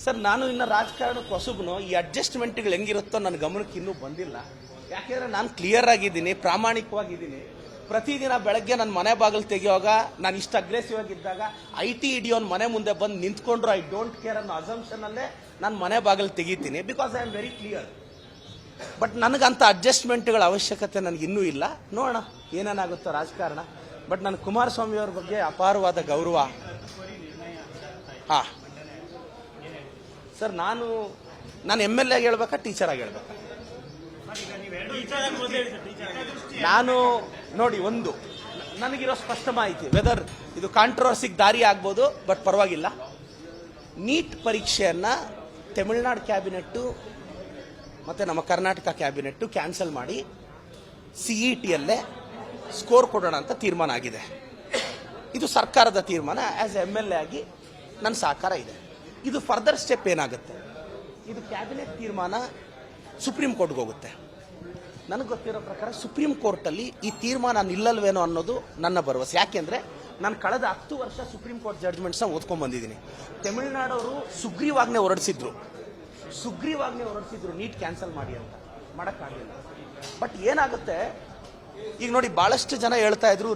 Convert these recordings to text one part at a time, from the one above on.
Sir, ನಾನು ಇನ್ನು ರಾಜಕಾರಣಕ್ಕೆ ಹೊಸಬ್ನು. ಈ ಅಡ್ಜಸ್ಟ್ಮೆಂಟ್ಗಳು ಹೆಂಗಿರುತ್ತೋ ನನ್ನ ಗಮನಕ್ಕೆ ಇನ್ನೂ ಬಂದಿಲ್ಲ. ಯಾಕೆಂದರೆ ನಾನು ಕ್ಲಿಯರ್ ಆಗಿದ್ದೀನಿ, ಪ್ರಾಮಾಣಿಕವಾಗಿದ್ದೀನಿ. ಪ್ರತಿದಿನ ಬೆಳಗ್ಗೆ ನನ್ನ ಮನೆ ಬಾಗಿಲು ತೆಗೆಯುವಾಗ, ನಾನು ಇಷ್ಟು ಅಗ್ರೆಸಿವ್ ಆಗಿದ್ದಾಗ IT ಹಿಡಿಯೋನ್ ಮನೆ ಮುಂದೆ ಬಂದು ನಿಂತ್ಕೊಂಡ್ರು ಐ ಡೋಂಟ್ ಕೇರ್ ಅನ್ನೋ ಅಸಂಪ್ಷನಲ್ಲೇ ನಾನು ಮನೆ ಬಾಗಿಲು ತೆಗಿತೀನಿ. Because I am very clear. But ನನಗಂಥ ಅಡ್ಜಸ್ಟ್ಮೆಂಟ್ಗಳ ಅವಶ್ಯಕತೆ ನನಗೆ ಇನ್ನೂ ಇಲ್ಲ. ನೋಡೋಣ ಏನೇನಾಗುತ್ತೋ ರಾಜಕಾರಣ. ಬಟ್ ನನ್ನ ಕುಮಾರಸ್ವಾಮಿ ಅವ್ರ ಬಗ್ಗೆ ಅಪಾರವಾದ ಗೌರವ. ಹಾಂ ಸರ್, ನಾನು MLA ಆಗಿ ಹೇಳ್ಬೇಕಾ, ಟೀಚರ್ ಆಗಿ ಹೇಳ್ಬೇಕಾ? ನಾನು ನೋಡಿ, ಒಂದು ನನಗಿರೋ ಸ್ಪಷ್ಟ ಮಾಹಿತಿ, ವೆದರ್ ಇದು ಕಾಂಟ್ರವರ್ಸಿಗೆ ದಾರಿ ಆಗ್ಬೋದು, ಬಟ್ ಪರವಾಗಿಲ್ಲ. ನೀಟ್ ಪರೀಕ್ಷೆಯನ್ನು ತಮಿಳುನಾಡು ಕ್ಯಾಬಿನೆಟ್ಟು ಮತ್ತು ನಮ್ಮ ಕರ್ನಾಟಕ ಕ್ಯಾಬಿನೆಟ್ಟು ಕ್ಯಾನ್ಸಲ್ ಮಾಡಿ CETಯಲ್ಲೇ ಸ್ಕೋರ್ ಕೊಡೋಣ ಅಂತ ತೀರ್ಮಾನ ಆಗಿದೆ. ಇದು ಸರ್ಕಾರದ ತೀರ್ಮಾನ. ಆ್ಯಸ್ MLA ಆಗಿ ನನ್ನ ಸಹಕಾರ ಇದೆ. ಇದು ಫರ್ದರ್ ಸ್ಟೆಪ್ ಏನಾಗುತ್ತೆ, ಇದು ಕ್ಯಾಬಿನೆಟ್ ತೀರ್ಮಾನ ಸುಪ್ರೀಂ ಕೋರ್ಟ್ಗೆ ಹೋಗುತ್ತೆ. ನನಗೆ ಗೊತ್ತಿರೋ ಪ್ರಕಾರ ಸುಪ್ರೀಂ ಕೋರ್ಟಲ್ಲಿ ಈ ತೀರ್ಮಾನ ನಿಲ್ಲಲ್ವೇನೋ ಅನ್ನೋದು ನನ್ನ ಭರವಸೆ. ಯಾಕೆಂದರೆ ನಾನು ಕಳೆದ 10 ವರ್ಷ ಸುಪ್ರೀಂ ಕೋರ್ಟ್ ಜಡ್ಜ್ಮೆಂಟ್ಸ್ನ ಓದ್ಕೊಂಡು ಬಂದಿದ್ದೀನಿ. ತಮಿಳುನಾಡವರು ಸುಗ್ರೀವಾಜ್ಞೆ ಹೊರಡಿಸಿದ್ರು ನೀಟ್ ಕ್ಯಾನ್ಸಲ್ ಮಾಡಿ ಅಂತ, ಮಾಡೋಕ್ಕಾಗಲಿಲ್ಲ. ಬಟ್ ಏನಾಗುತ್ತೆ ಈಗ ನೋಡಿ, ಭಾಳಷ್ಟು ಜನ ಹೇಳ್ತಾ ಇದ್ರು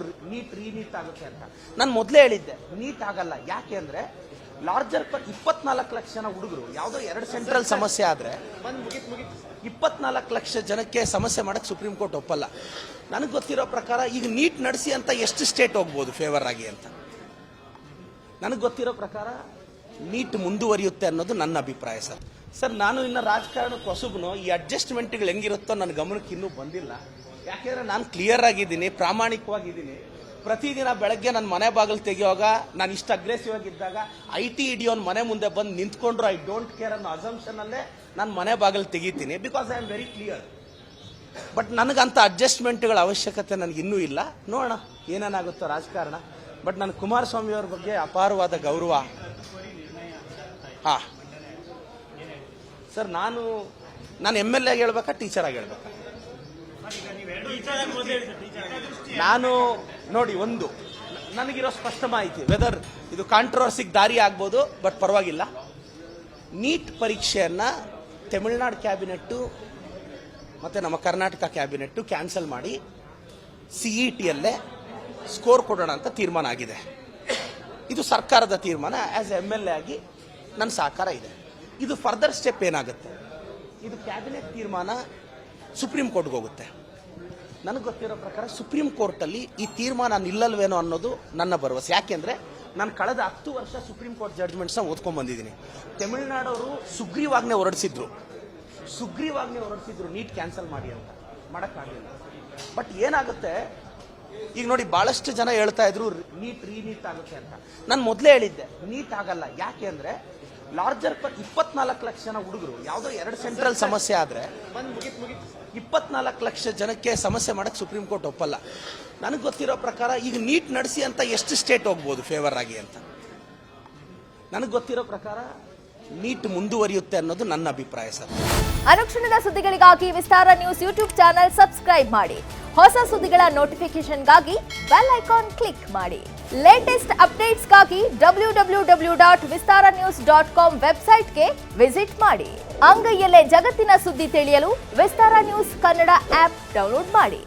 ರೀನೀಟ್ ಆಗುತ್ತೆ ಅಂತ. ನಾನು ಮೊದಲೇ ಹೇಳಿದ್ದೆ, ನೀಟ್ ಆಗಲ್ಲ. ಯಾಕೆ ಅಂದರೆ ಲಾರ್ಜರ್ 24 ಲಕ್ಷ ಜನ ಹುಡುಗರು, ಯಾವುದೋ 2 ಸೆಂಟ್ರಲ್ ಸಮಸ್ಯೆ ಆದರೆ 24 ಲಕ್ಷ ಜನಕ್ಕೆ ಸಮಸ್ಯೆ ಮಾಡೋಕ್ಕೆ ಸುಪ್ರೀಂ ಕೋರ್ಟ್ ಒಪ್ಪಲ್ಲ. ನನಗೆ ಗೊತ್ತಿರೋ ಪ್ರಕಾರ ಈಗ ನೀಟ್ ನಡೆಸಿ ಅಂತ ಎಷ್ಟು ಸ್ಟೇಟ್ ಹೋಗ್ಬೋದು ಫೇವರ್ ಆಗಿ ಅಂತ. ನನಗೆ ಗೊತ್ತಿರೋ ಪ್ರಕಾರ ನೀಟ್ ಮುಂದುವರಿಯುತ್ತೆ ಅನ್ನೋದು ನನ್ನ ಅಭಿಪ್ರಾಯ. ಸರ್, ನಾನು ಇನ್ನು ರಾಜಕಾರಣಕ್ಕೆ ಹೊಸಬ್ನು. ಈ ಅಡ್ಜಸ್ಟ್ಮೆಂಟ್ಗಳು ಹೆಂಗಿರುತ್ತೋ ನನ್ನ ಗಮನಕ್ಕೆ ಇನ್ನೂ ಬಂದಿಲ್ಲ. ಯಾಕೆಂದರೆ ನಾನು ಕ್ಲಿಯರ್ ಆಗಿದ್ದೀನಿ, ಪ್ರಾಮಾಣಿಕವಾಗಿದ್ದೀನಿ. ಪ್ರತಿದಿನ ಬೆಳಗ್ಗೆ ನನ್ನ ಮನೆ ಬಾಗಿಲು ತೆಗೆಯುವಾಗ, ನಾನು ಇಷ್ಟು ಅಗ್ರೆಸಿವ್ ಆಗಿದ್ದಾಗ IT ಹಿಡಿಯೋನ್ ಮನೆ ಮುಂದೆ ಬಂದು ನಿಂತ್ಕೊಂಡ್ರು ಐ ಡೋಂಟ್ ಕೇರ್ ಅನ್ನೋ ಅಸಂಪ್ಷನಲ್ಲೇ ನಾನು ಮನೆ ಬಾಗಿಲು ತೆಗಿತೀನಿ. Because I am very clear. But ನನಗಂಥ ಅಡ್ಜಸ್ಟ್ಮೆಂಟ್ಗಳ ಅವಶ್ಯಕತೆ ನನಗೆ ಇನ್ನೂ ಇಲ್ಲ. ನೋಡೋಣ ಏನೇನಾಗುತ್ತೋ ರಾಜಕಾರಣ. ಬಟ್ ನನ್ನ ಕುಮಾರಸ್ವಾಮಿ ಅವ್ರ ಬಗ್ಗೆ ಅಪಾರವಾದ ಗೌರವ. ಹಾಂ ಸರ್, ನಾನು MLA ಆಗಿ ಹೇಳ್ಬೇಕಾ, ಟೀಚರ್ ಆಗಿ ಹೇಳ್ಬೇಕಾ? ನಾನು ನೋಡಿ, ಒಂದು ನನಗಿರೋ ಸ್ಪಷ್ಟ ಮಾಹಿತಿ, ವೆದರ್ ಇದು ಕಾಂಟ್ರವರ್ಸಿಗೆ ದಾರಿ ಆಗ್ಬೋದು, ಬಟ್ ಪರವಾಗಿಲ್ಲ. ನೀಟ್ ಪರೀಕ್ಷೆಯನ್ನು ತಮಿಳುನಾಡು ಕ್ಯಾಬಿನೆಟ್ಟು ಮತ್ತು ನಮ್ಮ ಕರ್ನಾಟಕ ಕ್ಯಾಬಿನೆಟ್ಟು ಕ್ಯಾನ್ಸಲ್ ಮಾಡಿ CETಯಲ್ಲೇ ಸ್ಕೋರ್ ಕೊಡೋಣ ಅಂತ ತೀರ್ಮಾನ ಆಗಿದೆ. ಇದು ಸರ್ಕಾರದ ತೀರ್ಮಾನ. ಆ್ಯಸ್ MLA ಆಗಿ ನನ್ನ ಸಹಕಾರ ಇದೆ. ಇದು ಫರ್ದರ್ ಸ್ಟೆಪ್ ಏನಾಗುತ್ತೆ, ಇದು ಕ್ಯಾಬಿನೆಟ್ ತೀರ್ಮಾನ ಸುಪ್ರೀಂ ಕೋರ್ಟ್ಗೆ ಹೋಗುತ್ತೆ. ನನಗೆ ಗೊತ್ತಿರೋ ಪ್ರಕಾರ ಸುಪ್ರೀಂ ಕೋರ್ಟಲ್ಲಿ ಈ ತೀರ್ಮಾನ ನಿಲ್ಲಲ್ವೇನೋ ಅನ್ನೋದು ನನ್ನ ಭರವಸೆ. ಯಾಕೆಂದರೆ ನಾನು ಕಳೆದ 10 ವರ್ಷ ಸುಪ್ರೀಂ ಕೋರ್ಟ್ ಜಡ್ಜ್ಮೆಂಟ್ಸ್ನ ಓದ್ಕೊಂಡು ಬಂದಿದ್ದೀನಿ. ತಮಿಳುನಾಡವರು ಸುಗ್ರೀವಾಜ್ಞೆ ಹೊರಡಿಸಿದ್ರು ನೀಟ್ ಕ್ಯಾನ್ಸಲ್ ಮಾಡಿ ಅಂತ, ಮಾಡೋಕ್ಕಾಗಲಿಲ್ಲ. ಬಟ್ ಏನಾಗುತ್ತೆ ಈಗ ನೋಡಿ, ಭಾಳಷ್ಟು ಜನ ಹೇಳ್ತಾ ಇದ್ರು ರೀನೀಟ್ ಆಗುತ್ತೆ ಅಂತ. ನಾನು ಮೊದಲೇ ಹೇಳಿದ್ದೆ, ನೀಟ್ ಆಗಲ್ಲ. ಯಾಕೆ ಅಂದರೆ ಲಾರ್ಜರ್ 24 ಲಕ್ಷ ಜನ ಹುಡುಗರು, ಯಾವುದೋ 2 ಸೆಂಟ್ರಲ್ ಸಮಸ್ಯೆ ಆದರೆ 24 ಲಕ್ಷ ಜನಕ್ಕೆ ಸಮಸ್ಯೆ ಮಾಡೋಕ್ಕೆ ಸುಪ್ರೀಂ ಕೋರ್ಟ್ ಒಪ್ಪಲ್ಲ. ನನಗೆ ಗೊತ್ತಿರೋ ಪ್ರಕಾರ ಈಗ ನೀಟ್ ನಡೆಸಿ ಅಂತ ಎಷ್ಟು ಸ್ಟೇಟ್ ಹೋಗ್ಬೋದು ಫೇವರ್ ಆಗಿ ಅಂತ. ನನಗೆ ಗೊತ್ತಿರೋ ಪ್ರಕಾರ ನೀಟ್ ಮುಂದುವರಿಯುತ್ತೆ ಅನ್ನೋದು ನನ್ನ ಅಭಿಪ್ರಾಯ. ಸರ್, ಅನುಕ್ಷಣದ ಸುದ್ದಿಗಳಿಗಾಗಿ ವಿಸ್ತಾರ ನ್ಯೂಸ್ ಯೂಟ್ಯೂಬ್ ಚಾನೆಲ್ ಸಬ್ಸ್ಕ್ರೈಬ್ ಮಾಡಿ. ಹೊಸ ಸುದ್ದಿಗಳ ನೋಟಿಫಿಕೇಶನ್ಗಾಗಿ ಬೆಲ್ ಐಕಾನ್ ಕ್ಲಿಕ್ ಮಾಡಿ. ಲೇಟೆಸ್ಟ್ ಅಪ್ಡೇಟ್ಸ್ಗಾಗಿ www.vistaranews.com ವೆಬ್ಸೈಟ್ಗೆ ವಿಸಿಟ್ ಮಾಡಿ. ಅಂಗೈಯಲ್ಲೇ ಜಗತ್ತಿನ ಸುದ್ದಿ ತಿಳಿಯಲು ವಿಸ್ತಾರ ನ್ಯೂಸ್ ಕನ್ನಡ ಆಪ್ ಡೌನ್ಲೋಡ್ ಮಾಡಿ.